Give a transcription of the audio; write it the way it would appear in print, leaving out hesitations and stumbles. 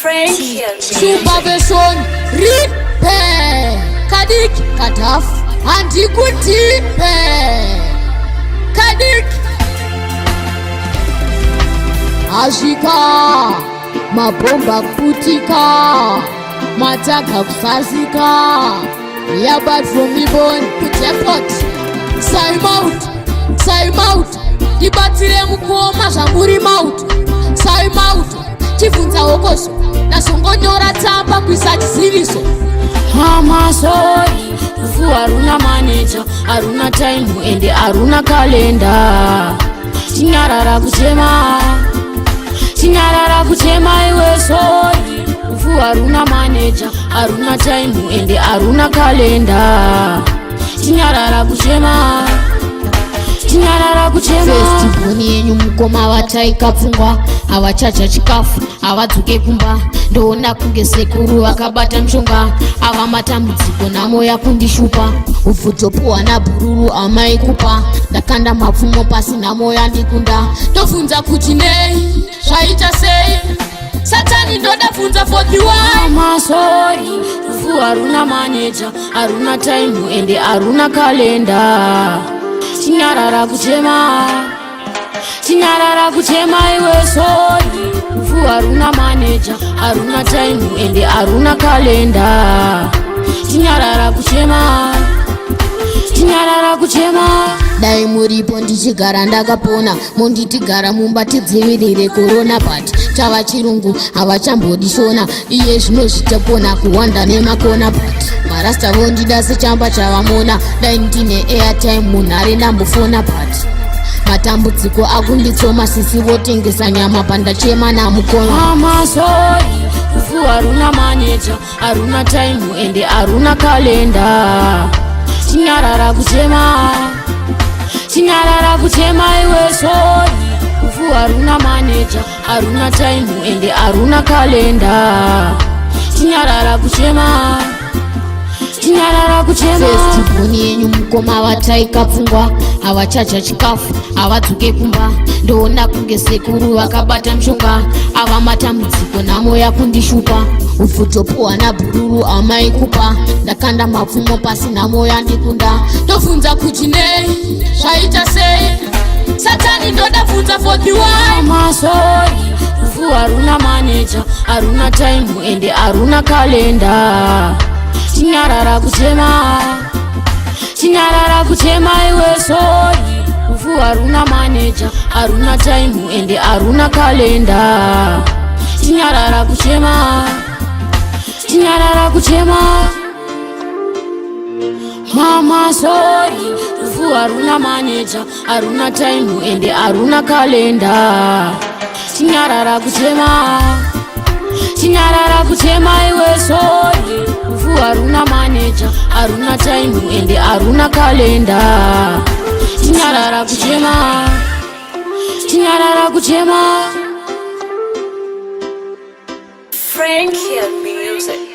Super version, repair. Kadik, Kataf, Antikuti, Kadik, Ashika, mabomba kutika, mataka kusasika. Yeah, bad from me born, put your pot. Time out. Dibatire mukoma zamburi mouth. Time out. Chifunza okoso. Nasongonyora tamba kwisati siriso. Mama sorry, ufu aruna manager, aruna time ende aruna kalenda. Chinyarara kuchema iwe sorry. Ufu aruna manager, aruna time ende aruna kalenda. Chinyarara kuchema. Festivoni yenyu mukoma wataika pfungwa, avachacha chikafu, avadzoke kumba. Ndoona kunge sekuru vakabata mshonga, ava matambudziko namoya kundishupa. Ubvutopuwa nabururu amaikupa, ndakanda mapfumo pasi namoya ndikunda. Ndofunza kuti nei, zvaita sei, Satani ndodabvunza for the why. Mama sorry, ufu aruna manager, aruna time ende aruna kalenda. Chinyarara kuchema iwe sorry. Ufu aruna manager, aruna time ende aruna kalenda. Chinyarara kuchema. Dai muripo ndichigara ndakapona, munditigara mumba tidzivirire corona but chava chirungu havachambodishona. Iye zvino zvitapona kuwanda nemakona but marasta vondida sechamba chavamona. Dai ndine airtime munhare ndambofona but matambudziko akunditsoma sisi votengesa nyama pandachema namukoma. Mama sorry, ufu aruna manager, aruna time ende aruna kalenda. Chinyarara kuchema iwe sorry. Ufu aruna manager, aruna time ende aruna kalenda. Chinyarara kuchema. Festivoni yenyu mukoma wataika pfungwa, avachacha chikafu, avadzoke kumba. Ndoona kunge sekuru vakabata mshonga, ava matambudziko namoya kundishupa. Ubvutopuwa nabururu amaikupa, ndakanda mapfumo pasi namoya ndikunda. Ndofunza kuti nei, zvaita sei, Satani ndodabvunza for the why. Mama sorry, ufu aruna manager, aruna time ende aruna kalenda. Chinyarara kuchema iwe sorry. Ufu aruna manager, aruna time ende aruna kalenda. Chinyarara kuchema. Mama sorry, ufu aruna manager, aruna time ende aruna kalenda. Chinyarara kuchema iwe sorry. Ufu aruna manager, aruna time ende aruna kalenda. Chinyarara kuchema. Frank Hill Music.